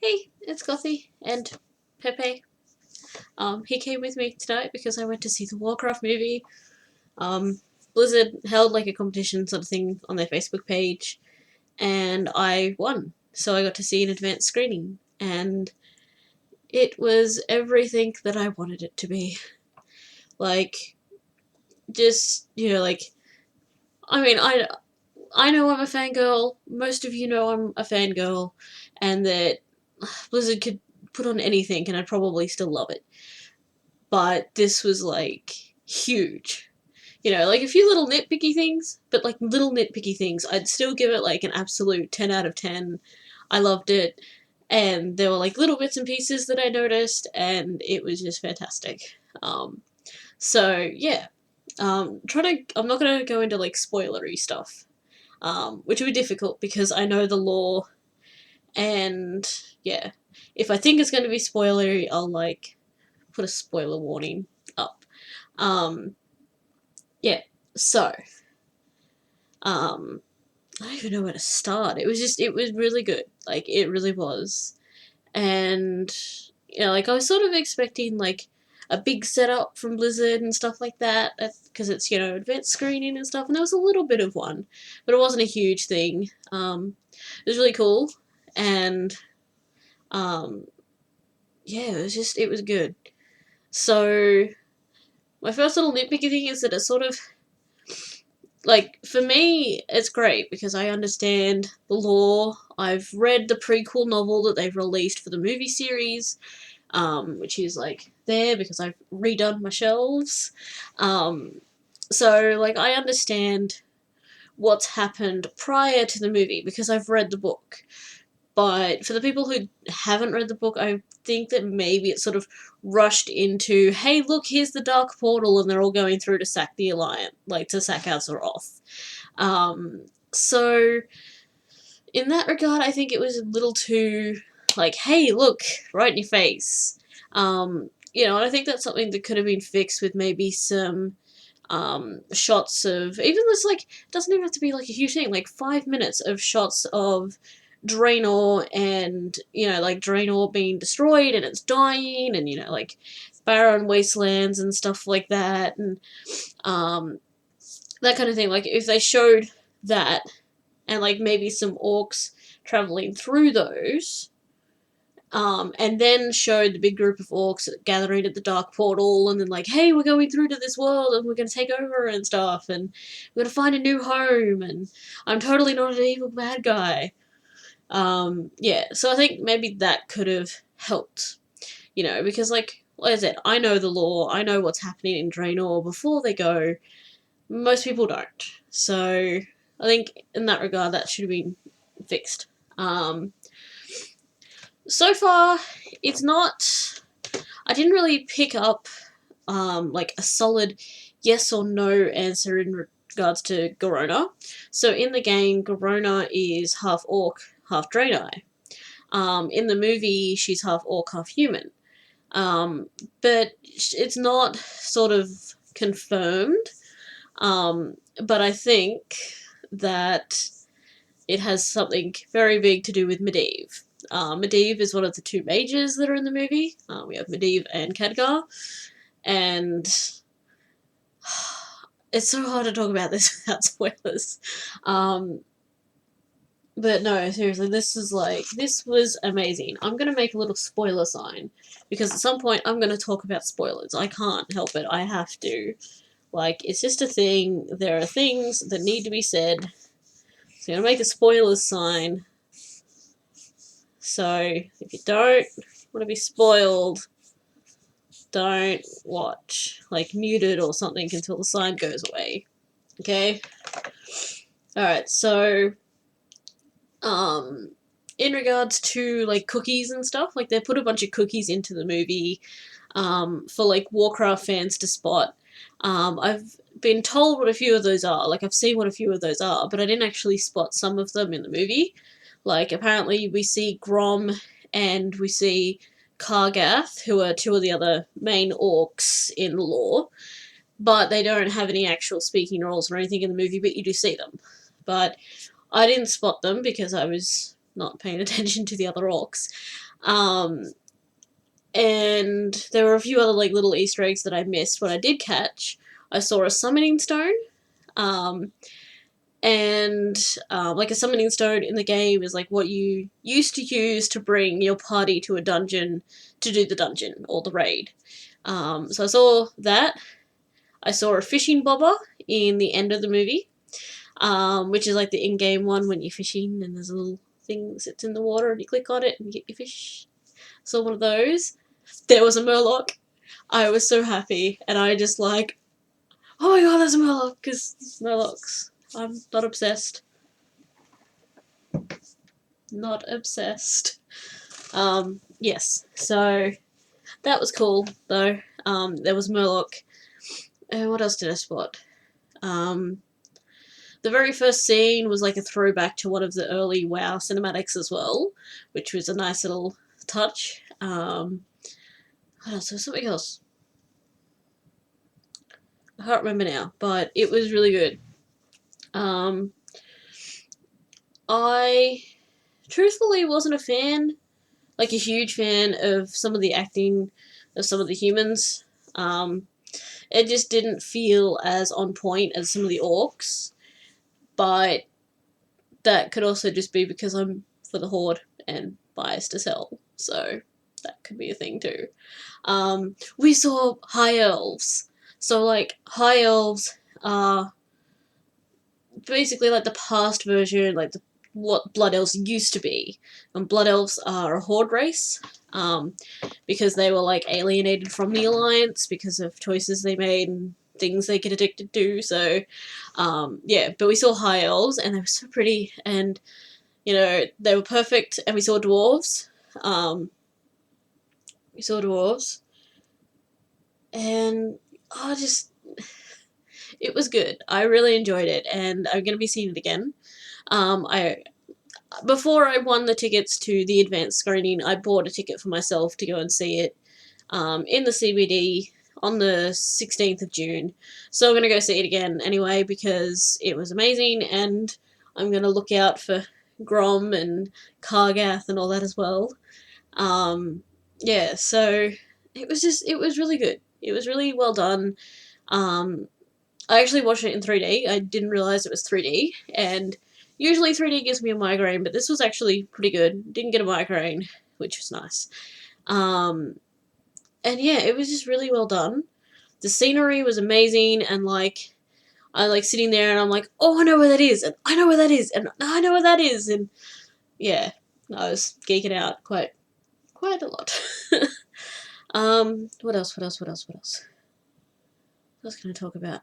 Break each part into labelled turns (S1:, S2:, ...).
S1: Hey, it's Gothy and Pepe. He came with me tonight because I went to see the Warcraft movie. Um, Blizzard held like a competition sort of thing on their Facebook page, and I won. So I got to see an advanced screening, and it was everything that I wanted it to be. Like, just I mean, I know I'm a fangirl. Most of you know I'm a fangirl, and that Blizzard could put on anything, and I'd probably still love it. But this was like huge. Like a few little nitpicky things, but like little nitpicky things, I'd still give it like an absolute 10 out of 10. I loved it, and there were like little bits and pieces that I noticed, and it was just fantastic. Um, so yeah, I'm not gonna go into like spoilery stuff, which would be difficult because I know the lore, and yeah, if I think it's gonna be spoilery, I'll like put a spoiler warning up. Um, yeah, so um, I don't even know where to start. It was really good. Like it really was, and like I was sort of expecting like a big setup from Blizzard and stuff like that, because it's advanced screening and stuff, and there was a little bit of one, but it wasn't a huge thing. It was really cool, and um, yeah, it was good. So my first little nitpicky thing is that it's sort of like, for me, it's great because I understand the lore. I've read the prequel novel that they've released for the movie series, which is like there because I've redone my shelves. So like I understand what's happened prior to the movie because I've read the book. But for the people who haven't read the book, I think that maybe it's sort of rushed into, hey, look, here's the Dark Portal, and they're all going through to sack the Alliance, like to sack Azeroth. So in that regard, I think it was a little too, like, hey, look, right in your face. And I think that's something that could have been fixed with maybe some shots of, even this, like, it doesn't even have to be like a huge thing, like 5 minutes of shots of Draenor, and like Draenor being destroyed and it's dying, and like barren wastelands and stuff like that, and that kind of thing. Like if they showed that, and like maybe some orcs traveling through those, and then showed the big group of orcs gathering at the Dark Portal, and then like, hey, we're going through to this world, and we're going to take over and stuff, and we're going to find a new home, and I'm totally not an evil bad guy. Yeah, so I think maybe that could have helped, because like I said, I know the lore, I know what's happening in Draenor before they go. Most people don't. So I think in that regard, that should have been fixed. So far, it's not. I didn't really pick up like a solid yes or no answer in regards to Garona. So in the game, Garona is half orc, half Draenei. In the movie, she's half orc, half human. But it's not sort of confirmed. But I think that it has something very big to do with Medivh. Medivh is one of the two mages that are in the movie. We have Medivh and Khadgar, and it's so hard to talk about this without spoilers. But no, seriously, this was amazing. I'm gonna make a little spoiler sign because at some point I'm gonna talk about spoilers. I can't help it. I have to. Like, it's just a thing. There are things that need to be said. So I'm gonna make a spoiler sign. So if you don't want to be spoiled, don't watch. Like, mute it or something until the sign goes away. Okay? Alright, so in regards to like cookies and stuff, like they put a bunch of cookies into the movie for like Warcraft fans to spot. I've been told what a few of those are, like I've seen what a few of those are, but I didn't actually spot some of them in the movie. Like apparently we see Grom and we see Kargath, who are two of the other main orcs in lore, but they don't have any actual speaking roles or anything in the movie, but you do see them. But I didn't spot them because I was not paying attention to the other orcs. And there were a few other like little Easter eggs that I missed. What I did catch, I saw a summoning stone. Um, and like a summoning stone in the game is like what you used to use to bring your party to a dungeon to do the dungeon or the raid. So I saw that. I saw a fishing bobber in the end of the movie, which is like the in-game one when you're fishing and there's a little thing that sits in the water and you click on it and you get your fish. Saw one of those. There was a murloc. I was so happy, and I just like, oh my god, there's a murloc, because murlocs. I'm not obsessed. Not obsessed. Yes, so that was cool, though. There was murloc. What else did I spot? The very first scene was like a throwback to one of the early WoW cinematics as well, which was a nice little touch. What else? There was something else. I can't remember now, but it was really good. I truthfully wasn't a fan, like a huge fan of some of the acting of some of the humans. It just didn't feel as on point as some of the orcs, but that could also just be because I'm for the Horde and biased as hell, so that could be a thing too. We saw high elves. So, like, high elves are basically like the past version, like what blood elves used to be. And blood elves are a Horde race, because they were, like, alienated from the Alliance because of choices they made and things they get addicted to, so, yeah, but we saw high elves, and they were so pretty, and, you know, they were perfect, and we saw dwarves, and it was good. I really enjoyed it, and I'm going to be seeing it again. Before I won the tickets to the advanced screening, I bought a ticket for myself to go and see it in the CBD on the 16th of June. So I'm going to go see it again anyway because it was amazing, and I'm going to look out for Grom and Kargath and all that as well. Yeah, so it was really good. It was really well done. I actually watched it in 3D. I didn't realise it was 3D, and usually 3D gives me a migraine, but this was actually pretty good. Didn't get a migraine, which was nice. And yeah, it was just really well done. The scenery was amazing, and like, I like sitting there and I'm like, oh, I know where that is, and I know where that is, and I know where that is, and yeah, I was geeking out quite a lot. What else? What else can I talk about?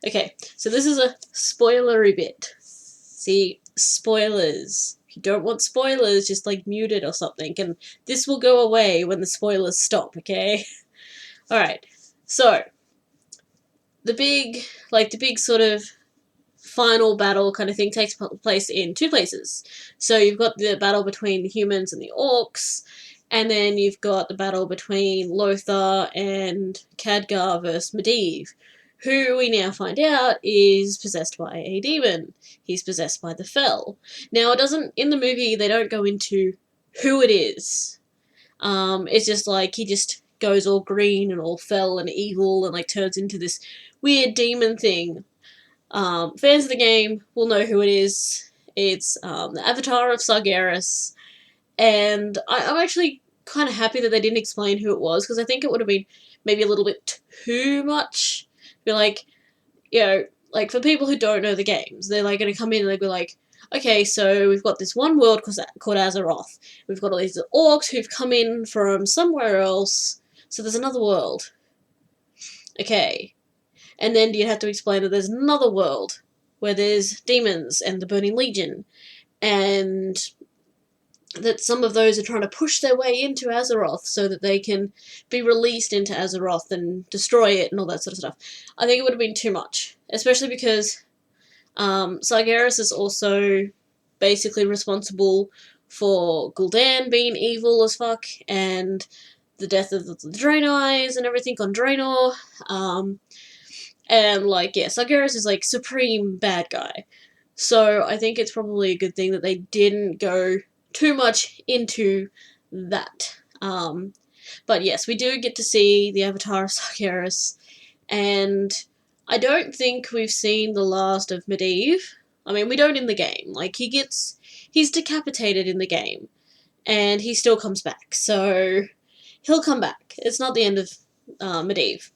S1: Okay, so this is a spoilery bit. See, spoilers. If you don't want spoilers, just like mute it or something, and this will go away when the spoilers stop, okay? Alright, so the big sort of final battle kind of thing takes place in two places. So you've got the battle between the humans and the orcs, and then you've got the battle between Lothar and Khadgar versus Medivh, who we now find out is possessed by a demon. He's possessed by the Fel. Now, it doesn't, in the movie, they don't go into who it is. It's just like, he just goes all green and all fell and evil and like turns into this weird demon thing. Fans of the game will know who it is. It's the avatar of Sargeras, and I'm actually kind of happy that they didn't explain who it was, because I think it would have been maybe a little bit too much. Be like, you know, like for people who don't know the games, they're like going to come in and they'll be like, okay, so we've got this one world called Azeroth. We've got all these orcs who've come in from somewhere else, so there's another world. Okay. And then you'd have to explain that there's another world where there's demons and the Burning Legion, and that some of those are trying to push their way into Azeroth so that they can be released into Azeroth and destroy it and all that sort of stuff. I think it would have been too much, especially because Sargeras is also basically responsible for Gul'dan being evil as fuck and the death of the Draenei and everything on Draenor. And, like, yeah, Sargeras is, like, supreme bad guy. So I think it's probably a good thing that they didn't go too much into that. But yes, we do get to see the Avatar of Sargeras, and I don't think we've seen the last of Medivh. I mean, we don't in the game. Like, he's decapitated in the game, and he still comes back. So, he'll come back. It's not the end of Medivh.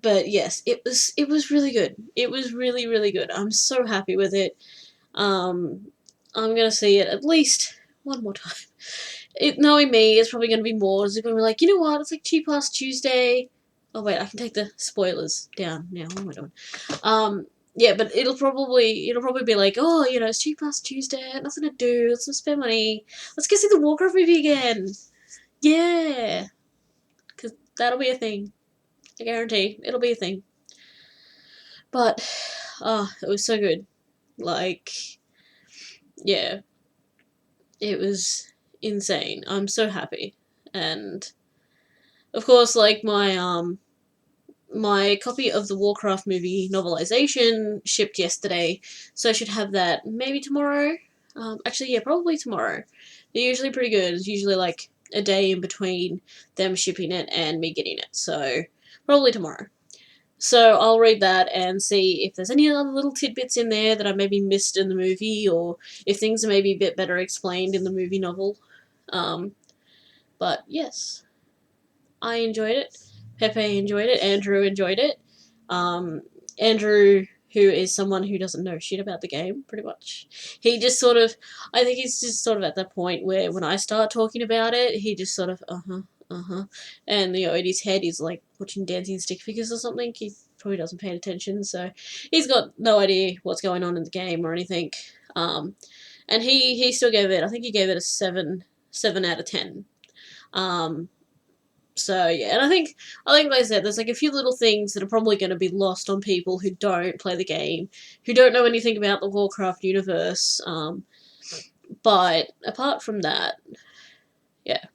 S1: But yes, it was really good. It was really, really good. I'm so happy with it. I'm gonna see it at least one more time. Knowing me, it's probably gonna be more. It's gonna be like, you know what? It's like Cheap Ass Tuesday. Oh wait, I can take the spoilers down now. What am I doing? Yeah, but it'll probably be like, oh, it's Cheap Ass Tuesday. Nothing to do. Let's spend money. Let's go see the Warcraft movie again. Yeah, because that'll be a thing. I guarantee it'll be a thing. But, it was so good. Like, yeah, it was insane. I'm so happy. And, of course, like, my copy of the Warcraft movie novelization shipped yesterday, so I should have that maybe tomorrow. Actually, yeah, probably tomorrow. They're usually pretty good. It's usually, like, a day in between them shipping it and me getting it, so probably tomorrow. So I'll read that and see if there's any other little tidbits in there that I maybe missed in the movie, or if things are maybe a bit better explained in the movie novel. But yes, I enjoyed it. Pepe enjoyed it. Andrew enjoyed it. Andrew, who is someone who doesn't know shit about the game, pretty much. He just sort of, I think he's just sort of at that point where when I start talking about it, he just sort of, and in his head he's like watching dancing stick figures or something. He probably doesn't pay attention, so he's got no idea what's going on in the game or anything. And he still gave it, I think he gave it a 7 out of 10. So yeah, and I think like I said, there's like a few little things that are probably going to be lost on people who don't play the game, who don't know anything about the Warcraft universe. But apart from that, yeah.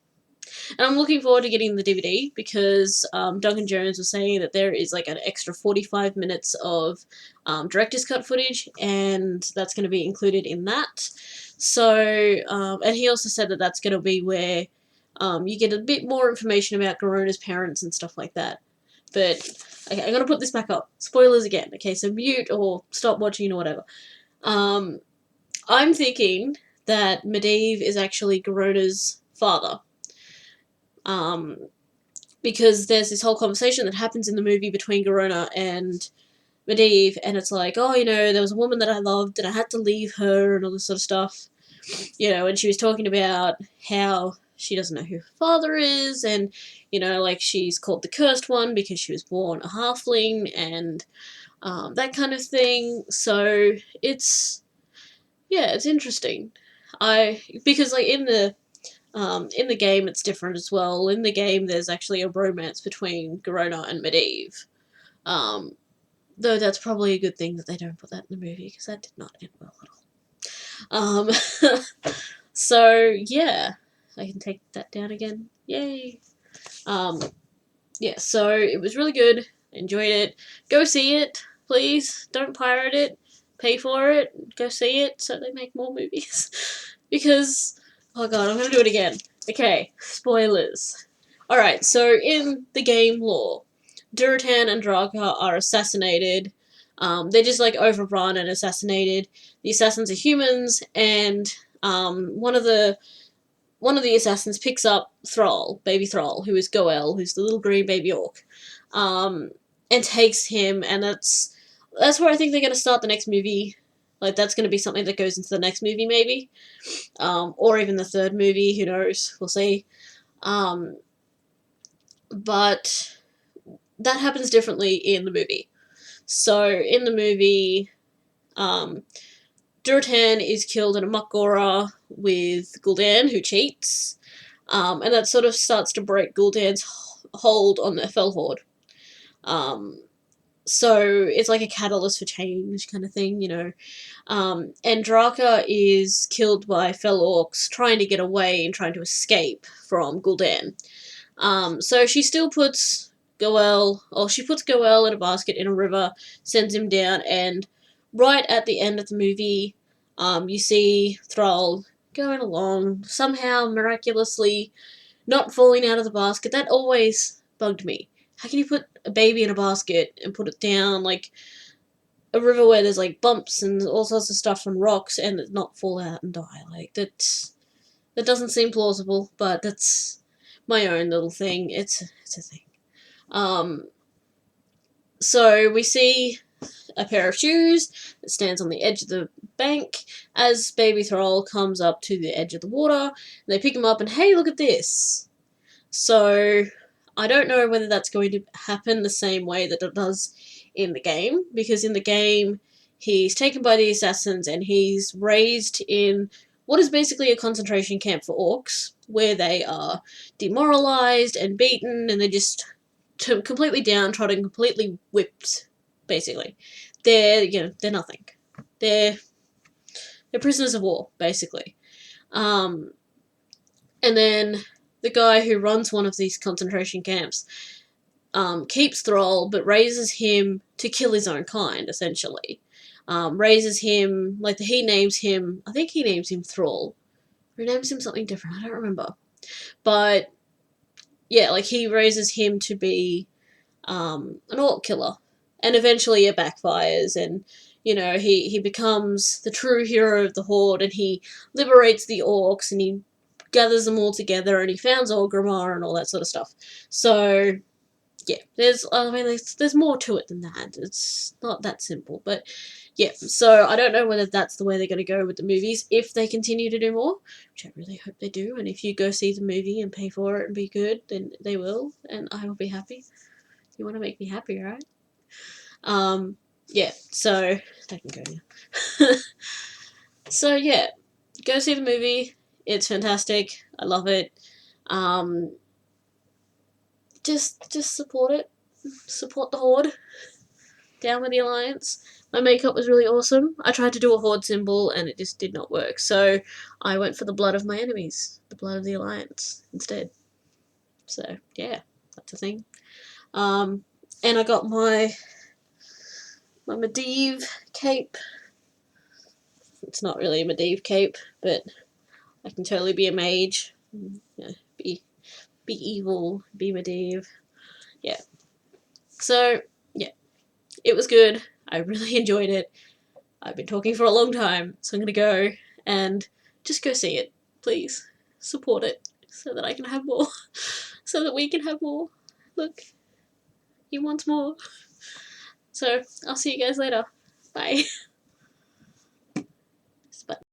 S1: And I'm looking forward to getting the DVD because Duncan Jones was saying that there is like an extra 45 minutes of director's cut footage, and that's going to be included in that. So, and he also said that that's going to be where you get a bit more information about Garona's parents and stuff like that. But, okay, I'm going to put this back up. Spoilers again. Okay, so mute or stop watching or whatever. I'm thinking that Medivh is actually Garona's father. Because there's this whole conversation that happens in the movie between Garona and Medivh, and it's like, oh, there was a woman that I loved, and I had to leave her, and all this sort of stuff. And she was talking about how she doesn't know who her father is, and, like, she's called the Cursed One because she was born a halfling, and that kind of thing. So, it's interesting. Because, like, in the game, it's different as well. In the game, there's actually a romance between Garona and Medivh. Though that's probably a good thing that they don't put that in the movie, because that did not end well at all. So, yeah. I can take that down again. Yay! Yeah, so it was really good. Enjoyed it. Go see it, please. Don't pirate it. Pay for it. Go see it so they make more movies. Because, oh god, I'm gonna do it again. Okay, spoilers. Alright, so in the game lore, Durotan and Draka are assassinated. They're just like overrun and assassinated. The assassins are humans, and one of the assassins picks up Thrall, baby Thrall, who is Goel, who's the little green baby orc, and takes him, and that's where I think they're gonna start the next movie. Like, that's gonna be something that goes into the next movie, maybe. Or even the third movie, who knows, we'll see. But that happens differently in the movie. So, in the movie, Durotan is killed in a Muckgora with Gul'dan, who cheats, and that sort of starts to break Gul'dan's hold on the Fell Horde. So it's like a catalyst for change kind of thing, and Draka is killed by Fell Orcs trying to get away and trying to escape from Gul'dan. So she still puts Goel in a basket in a river, sends him down, and right at the end of the movie, You see Thrall going along, somehow miraculously not falling out of the basket. That always bugged me. How can you put a baby in a basket and put it down like a river where there's like bumps and all sorts of stuff and rocks and it not fall out and die? Like that doesn't seem plausible, but that's my own little thing. It's a thing. Um, so we see a pair of shoes that stands on the edge of the bank as Baby Thrall comes up to the edge of the water. They pick him up and, hey, look at this. So I don't know whether that's going to happen the same way that it does in the game, because in the game he's taken by the assassins and he's raised in what is basically a concentration camp for orcs, where they are demoralized and beaten and they're just completely downtrodden, completely whipped, basically. They're nothing. They're prisoners of war, basically. Um, and then the guy who runs one of these concentration camps keeps Thrall, but raises him to kill his own kind, essentially. Raises him, like, he names him, I think he names him Thrall. Or he names him something different, I don't remember. But, yeah, like, he raises him to be an orc killer. And eventually it backfires, and, he becomes the true hero of the Horde, and he liberates the orcs, and he gathers them all together, and he founds Orgrimmar, and all that sort of stuff. So, yeah, there's more to it than that. It's not that simple, but yeah. So I don't know whether that's the way they're going to go with the movies if they continue to do more, which I really hope they do. And if you go see the movie and pay for it and be good, then they will, and I will be happy. You want to make me happy, right? Yeah. So I can go now. So yeah, go see the movie. It's fantastic. I love it. Um, just support it. Support the Horde. Down with the Alliance. My makeup was really awesome. I tried to do a Horde symbol and it just did not work. So I went for the blood of my enemies. The blood of the Alliance instead. So yeah, that's a thing. And I got my Medivh cape. It's not really a Medivh cape, but I can totally be a mage. Yeah, be evil, be Medivh. Yeah. So yeah, it was good. I really enjoyed it. I've been talking for a long time, so I'm gonna go and just go see it, please. Support it so that I can have more. So that we can have more. Look, he wants more. So I'll see you guys later. Bye.